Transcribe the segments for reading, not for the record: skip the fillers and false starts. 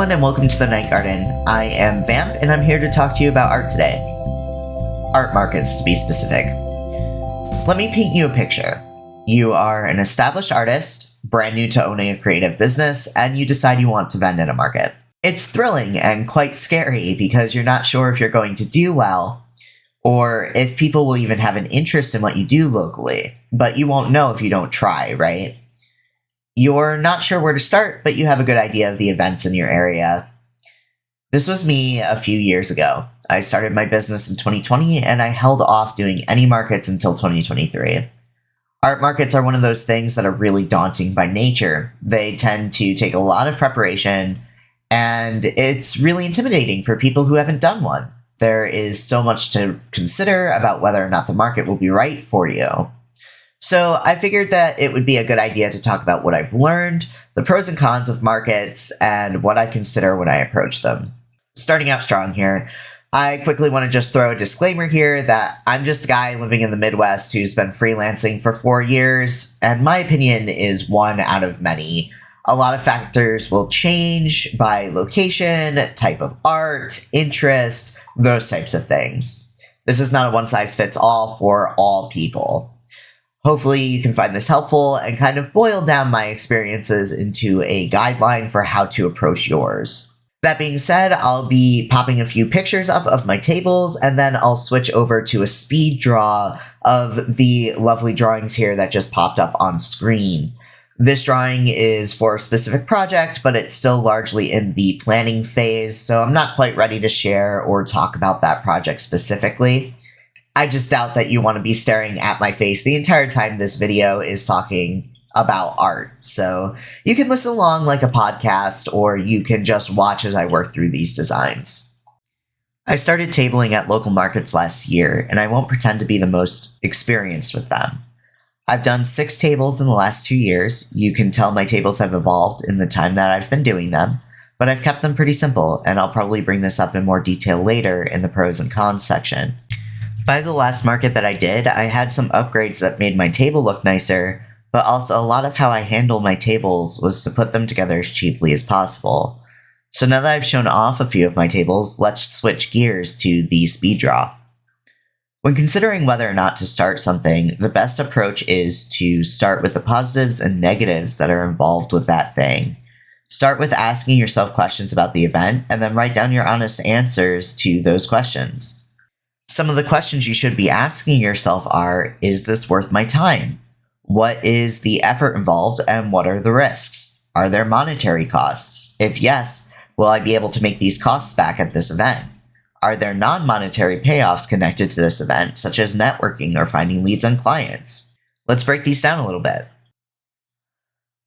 everyone, and welcome to the Night Garden. I am Vamp, and I'm here to talk to you about art today. Art markets, to be specific. Let me paint you a picture. You are an established artist, brand new to owning a creative business, and you decide you want to vend in a market. It's thrilling and quite scary because you're not sure if you're going to do well, or if people will even have an interest in what you do locally, but you won't know if you don't try, right? You're not sure where to start, but you have a good idea of the events in your area. This was me a few years ago. I started my business in 2020, and I held off doing any markets until 2023. Art markets are one of those things that are really daunting by nature. They tend to take a lot of preparation, and it's really intimidating for people who haven't done one. There is so much to consider about whether or not the market will be right for you. So I figured that it would be a good idea to talk about what I've learned, the pros and cons of markets, and what I consider when I approach them. Starting out strong here, I quickly want to just throw a disclaimer here that I'm just a guy living in the Midwest who's been freelancing for 4 years, and my opinion is one out of many. A lot of factors will change by location, type of art, interest, those types of things. This is not a one-size-fits-all for all people. Hopefully you can find this helpful and kind of boil down my experiences into a guideline for how to approach yours. That being said, I'll be popping a few pictures up of my tables, and then I'll switch over to a speed draw of the lovely drawings here that just popped up on screen. This drawing is for a specific project, but it's still largely in the planning phase, so I'm not quite ready to share or talk about that project specifically. I just doubt that you want to be staring at my face the entire time this video is talking about art. So you can listen along like a podcast, or you can just watch as I work through these designs. I started tabling at local markets last year, and I won't pretend to be the most experienced with them. I've done 6 tables in the last 2 years. You can tell my tables have evolved in the time that I've been doing them, but I've kept them pretty simple, and I'll probably bring this up in more detail later in the pros and cons section. By the last market that I did, I had some upgrades that made my table look nicer, but also a lot of how I handle my tables was to put them together as cheaply as possible. So now that I've shown off a few of my tables, let's switch gears to the speed draw. When considering whether or not to start something, the best approach is to start with the positives and negatives that are involved with that thing. Start with asking yourself questions about the event, and then write down your honest answers to those questions. Some of the questions you should be asking yourself are, is this worth my time? What is the effort involved, and what are the risks? Are there monetary costs? If yes, will I be able to make these costs back at this event? Are there non-monetary payoffs connected to this event, such as networking or finding leads on clients? Let's break these down a little bit.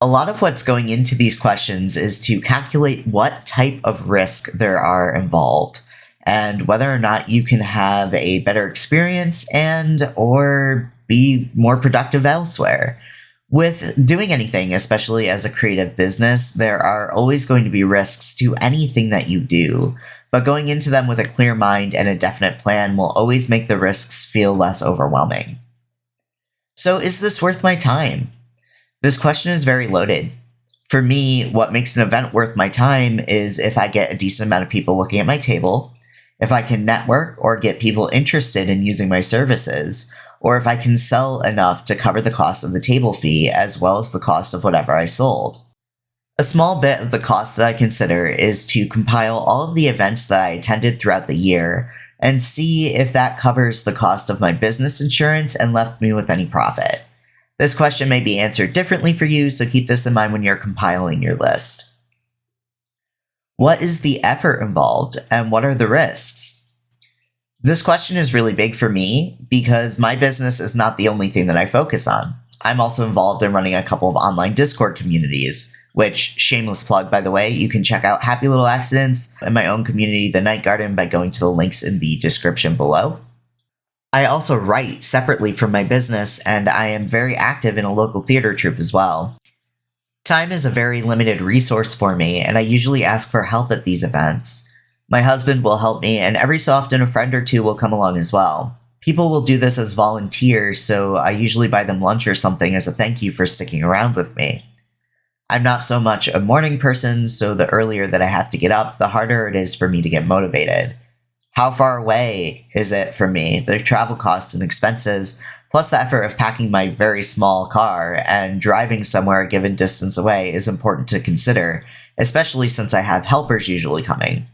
A lot of what's going into these questions is to calculate what type of risk there are involved, and whether or not you can have a better experience and or be more productive elsewhere. With doing anything, especially as a creative business, there are always going to be risks to anything that you do, but going into them with a clear mind and a definite plan will always make the risks feel less overwhelming. So is this worth my time? This question is very loaded. For me, what makes an event worth my time is if I get a decent amount of people looking at my table, if I can network or get people interested in using my services, or if I can sell enough to cover the cost of the table fee as well as the cost of whatever I sold. A small bit of the cost that I consider is to compile all of the events that I attended throughout the year and see if that covers the cost of my business insurance and left me with any profit. This question may be answered differently for you, so keep this in mind when you're compiling your list. What is the effort involved, and what are the risks? This question is really big for me because my business is not the only thing that I focus on. I'm also involved in running a couple of online Discord communities, which, shameless plug by the way, you can check out Happy Little Accidents and my own community, The Night Garden, by going to the links in the description below. I also write separately from my business, and I am very active in a local theater troupe as well. Time is a very limited resource for me, and I usually ask for help at these events. My husband will help me, and every so often a friend or two will come along as well. People will do this as volunteers, so I usually buy them lunch or something as a thank you for sticking around with me. I'm not so much a morning person, so the earlier that I have to get up, the harder it is for me to get motivated. How far away is it from me? The travel costs and expenses, plus the effort of packing my very small car and driving somewhere a given distance away is important to consider, especially since I have helpers usually coming.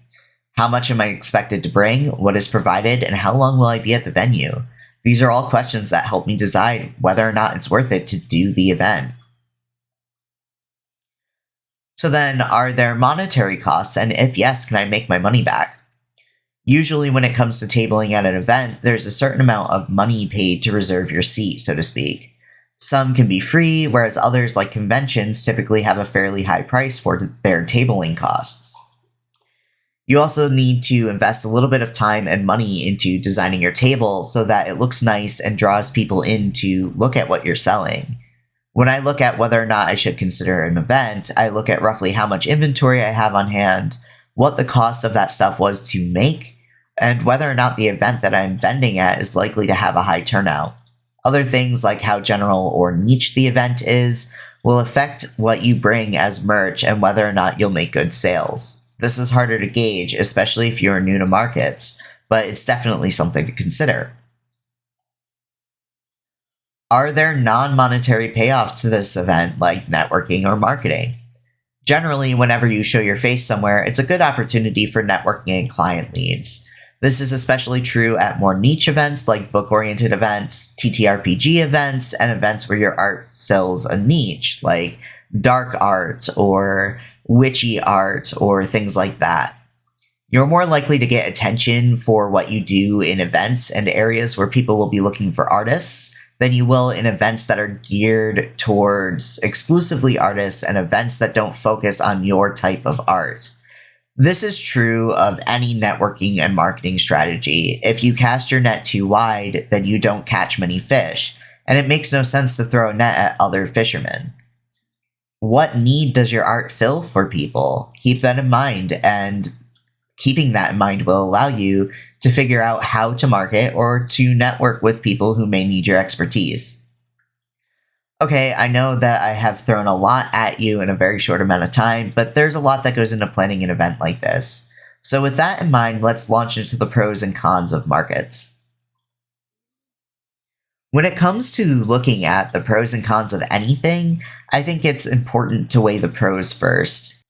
How much am I expected to bring? What is provided? And how long will I be at the venue? These are all questions that help me decide whether or not it's worth it to do the event. So then, are there monetary costs? And if yes, can I make my money back? Usually when it comes to tabling at an event, there's a certain amount of money paid to reserve your seat, so to speak. Some can be free, whereas others, like conventions, typically have a fairly high price for their tabling costs. You also need to invest a little bit of time and money into designing your table so that it looks nice and draws people in to look at what you're selling. When I look at whether or not I should consider an event, I look at roughly how much inventory I have on hand, what the cost of that stuff was to make, and whether or not the event that I'm vending at is likely to have a high turnout. Other things like how general or niche the event is will affect what you bring as merch and whether or not you'll make good sales. This is harder to gauge, especially if you're new to markets, but it's definitely something to consider. Are there non-monetary payoffs to this event, like networking or marketing? Generally, whenever you show your face somewhere, it's a good opportunity for networking and client leads. This is especially true at more niche events like book-oriented events, TTRPG events, and events where your art fills a niche, like dark art or witchy art or things like that. You're more likely to get attention for what you do in events and areas where people will be looking for artists than you will in events that are geared towards exclusively artists and events that don't focus on your type of art. This is true of any networking and marketing strategy. If you cast your net too wide, then you don't catch many fish, and it makes no sense to throw a net at other fishermen. What need does your art fill for people? Keep that in mind, and keeping that in mind will allow you to figure out how to market or to network with people who may need your expertise. Okay, I know that I have thrown a lot at you in a very short amount of time, but there's a lot that goes into planning an event like this. So with that in mind, let's launch into the pros and cons of markets. When it comes to looking at the pros and cons of anything, I think it's important to weigh the pros first.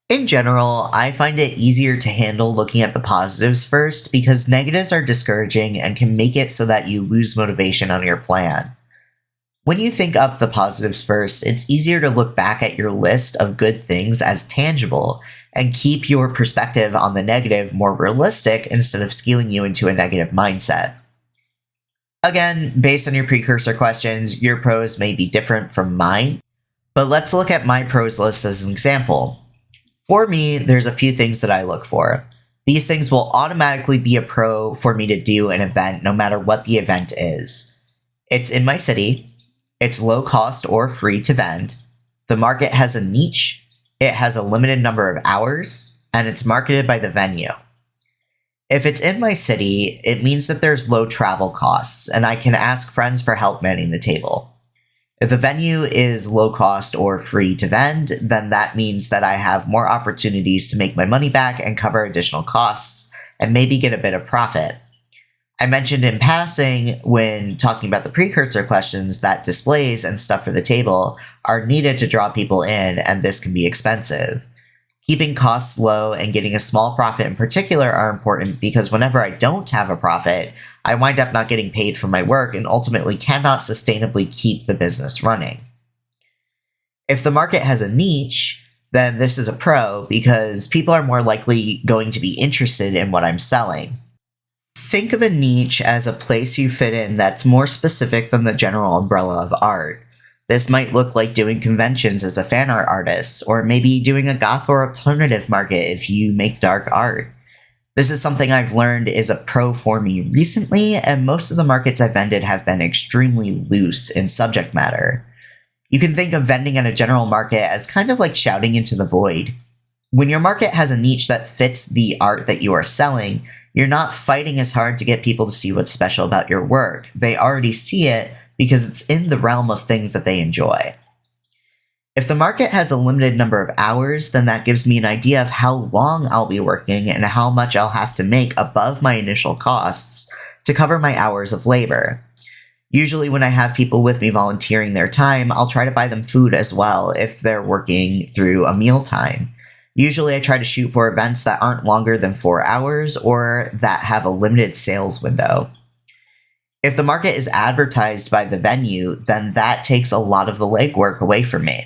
In general, I find it easier to handle looking at the positives first because negatives are discouraging and can make it so that you lose motivation on your plan. When you think up the positives first, it's easier to look back at your list of good things as tangible and keep your perspective on the negative more realistic instead of skewing you into a negative mindset. Again, based on your precursor questions, your pros may be different from mine, but let's look at my pros list as an example. For me, there's a few things that I look for. These things will automatically be a pro for me to do an event no matter what the event is. It's in my city, it's low cost or free to vend, the market has a niche, it has a limited number of hours, and it's marketed by the venue. If it's in my city, it means that there's low travel costs, and I can ask friends for help manning the table. If the venue is low cost or free to vend, then that means that I have more opportunities to make my money back and cover additional costs, and maybe get a bit of profit. I mentioned in passing when talking about the precursor questions that displays and stuff for the table are needed to draw people in, and this can be expensive. Keeping costs low and getting a small profit in particular are important because whenever I don't have a profit, I wind up not getting paid for my work and ultimately cannot sustainably keep the business running. If the market has a niche, then this is a pro because people are more likely going to be interested in what I'm selling. Think of a niche as a place you fit in that's more specific than the general umbrella of art. This might look like doing conventions as a fan art artist, or maybe doing a goth or alternative market if you make dark art. This is something I've learned is a pro for me recently, and most of the markets I've vended have been extremely loose in subject matter. You can think of vending at a general market as kind of like shouting into the void. When your market has a niche that fits the art that you are selling, you're not fighting as hard to get people to see what's special about your work. They already see it because it's in the realm of things that they enjoy. If the market has a limited number of hours, then that gives me an idea of how long I'll be working and how much I'll have to make above my initial costs to cover my hours of labor. Usually when I have people with me volunteering their time, I'll try to buy them food as well if they're working through a mealtime. Usually I try to shoot for events that aren't longer than 4 hours or that have a limited sales window. If the market is advertised by the venue, then that takes a lot of the legwork away from me.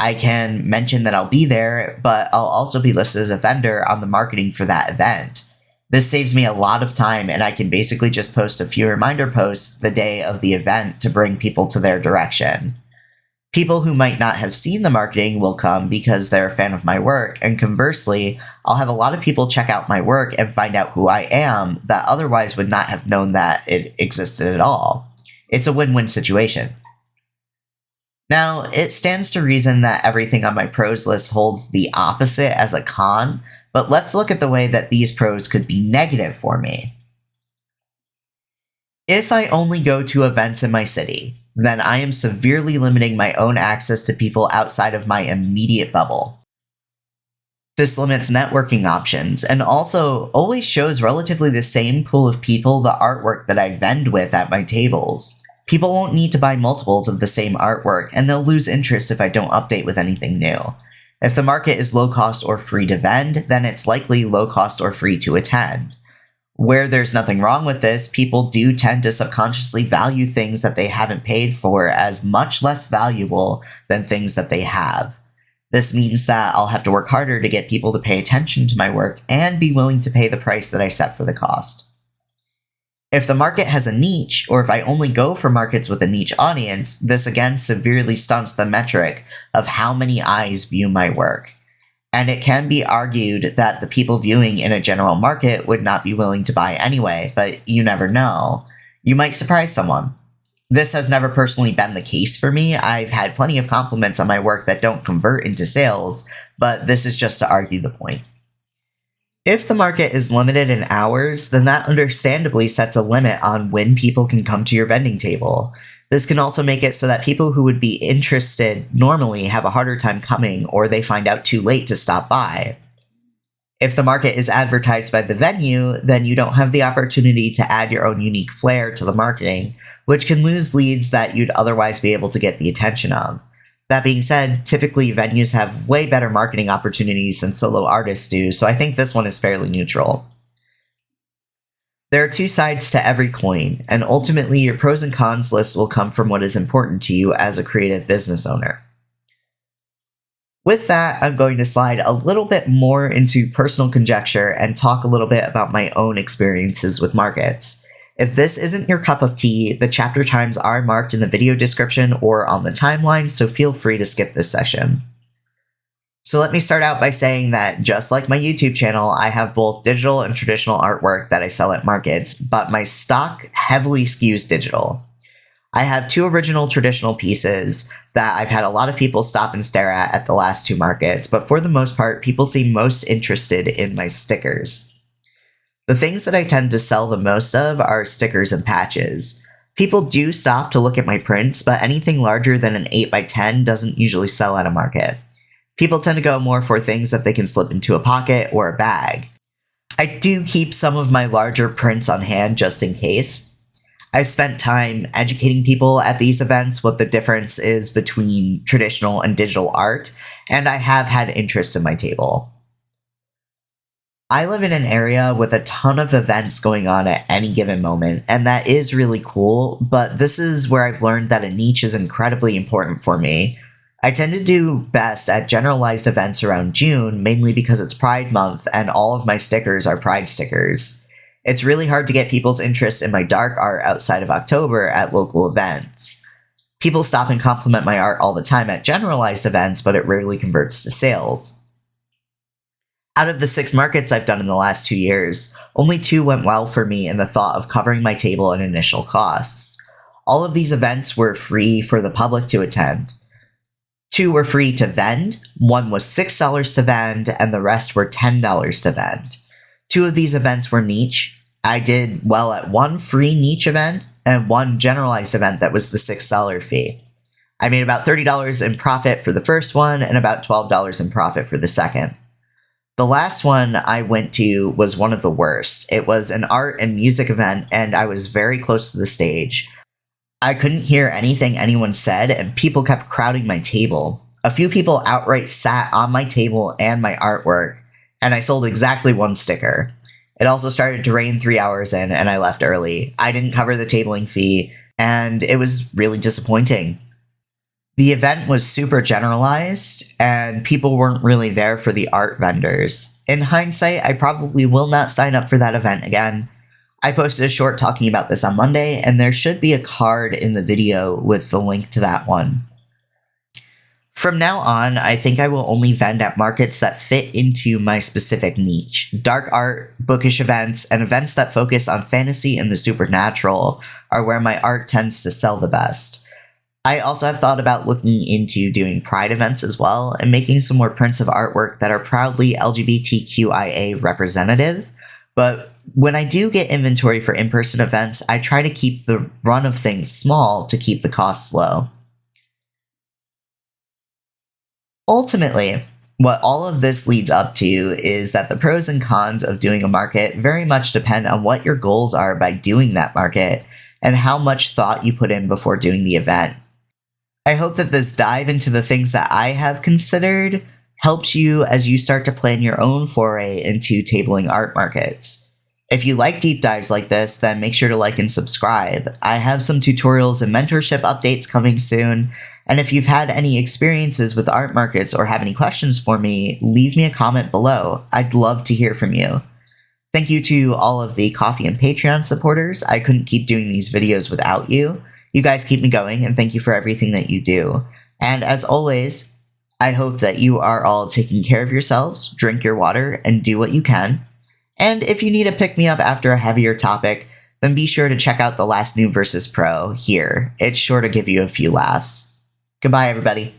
I can mention that I'll be there, but I'll also be listed as a vendor on the marketing for that event. This saves me a lot of time, and I can basically just post a few reminder posts the day of the event to bring people to their direction. People who might not have seen the marketing will come because they're a fan of my work, and conversely, I'll have a lot of people check out my work and find out who I am that otherwise would not have known that it existed at all. It's a win-win situation. Now, it stands to reason that everything on my pros list holds the opposite as a con, but let's look at the way that these pros could be negative for me. If I only go to events in my city, then I am severely limiting my own access to people outside of my immediate bubble. This limits networking options and also always shows relatively the same pool of people the artwork that I vend with at my tables. People won't need to buy multiples of the same artwork, and they'll lose interest if I don't update with anything new. If the market is low cost or free to vend, then it's likely low cost or free to attend. Where there's nothing wrong with this, people do tend to subconsciously value things that they haven't paid for as much less valuable than things that they have. This means that I'll have to work harder to get people to pay attention to my work and be willing to pay the price that I set for the cost. If the market has a niche, or if I only go for markets with a niche audience, this again severely stunts the metric of how many eyes view my work. And it can be argued that the people viewing in a general market would not be willing to buy anyway, but you never know. You might surprise someone. This has never personally been the case for me. I've had plenty of compliments on my work that don't convert into sales, but this is just to argue the point. If the market is limited in hours, then that understandably sets a limit on when people can come to your vending table. This can also make it so that people who would be interested normally have a harder time coming, or they find out too late to stop by. If the market is advertised by the venue, then you don't have the opportunity to add your own unique flair to the marketing, which can lose leads that you'd otherwise be able to get the attention of. That being said, typically venues have way better marketing opportunities than solo artists do, so I think this one is fairly neutral. There are two sides to every coin, and ultimately your pros and cons list will come from what is important to you as a creative business owner. With that, I'm going to slide a little bit more into personal conjecture and talk a little bit about my own experiences with markets. If this isn't your cup of tea, the chapter times are marked in the video description or on the timeline, so feel free to skip this session. So let me start out by saying that just like my YouTube channel, I have both digital and traditional artwork that I sell at markets, but my stock heavily skews digital. I have two original traditional pieces that I've had a lot of people stop and stare at the last two markets, but for the most part, people seem most interested in my stickers. The things that I tend to sell the most of are stickers and patches. People do stop to look at my prints, but anything larger than an 8x10 doesn't usually sell at a market. People tend to go more for things that they can slip into a pocket or a bag. I do keep some of my larger prints on hand just in case. I've spent time educating people at these events what the difference is between traditional and digital art, and I have had interest in my table. I live in an area with a ton of events going on at any given moment, and that is really cool, but this is where I've learned that a niche is incredibly important for me. I tend to do best at generalized events around June, mainly because it's Pride Month and all of my stickers are Pride stickers. It's really hard to get people's interest in my dark art outside of October at local events. People stop and compliment my art all the time at generalized events, but it rarely converts to sales. Out of the 6 markets I've done in the last 2 years, only 2 went well for me in the thought of covering my table and initial costs. All of these events were free for the public to attend. 2 were free to vend, 1 was $6 to vend, and the rest were $10 to vend. 2 of these events were niche. I did well at 1 free niche event and 1 generalized event that was the $6 fee. I made about $30 in profit for the first one and about $12 in profit for the second. The last one I went to was one of the worst. It was an art and music event, and I was very close to the stage. I couldn't hear anything anyone said, and people kept crowding my table. A few people outright sat on my table and my artwork, and I sold exactly one sticker. It also started to rain 3 hours in, and I left early. I didn't cover the tabling fee, and it was really disappointing. The event was super generalized, and people weren't really there for the art vendors. In hindsight, I probably will not sign up for that event again. I posted a short talking about this on Monday, and there should be a card in the video with the link to that one. From now on, I think I will only vend at markets that fit into my specific niche. Dark art, bookish events, and events that focus on fantasy and the supernatural are where my art tends to sell the best. I also have thought about looking into doing Pride events as well and making some more prints of artwork that are proudly LGBTQIA representative. But when I do get inventory for in-person events, I try to keep the run of things small to keep the costs low. Ultimately, what all of this leads up to is that the pros and cons of doing a market very much depend on what your goals are by doing that market and how much thought you put in before doing the event. I hope that this dive into the things that I have considered helps you as you start to plan your own foray into tabling art markets. If you like deep dives like this, then make sure to like and subscribe. I have some tutorials and mentorship updates coming soon, and if you've had any experiences with art markets or have any questions for me, leave me a comment below. I'd love to hear from you. Thank you to all of the Ko-fi and Patreon supporters. I couldn't keep doing these videos without you. You guys keep me going, and thank you for everything that you do. And as always, I hope that you are all taking care of yourselves, drink your water, and do what you can. And if you need a pick-me-up after a heavier topic, then be sure to check out the last new Versus Pro here. It's sure to give you a few laughs. Goodbye, everybody.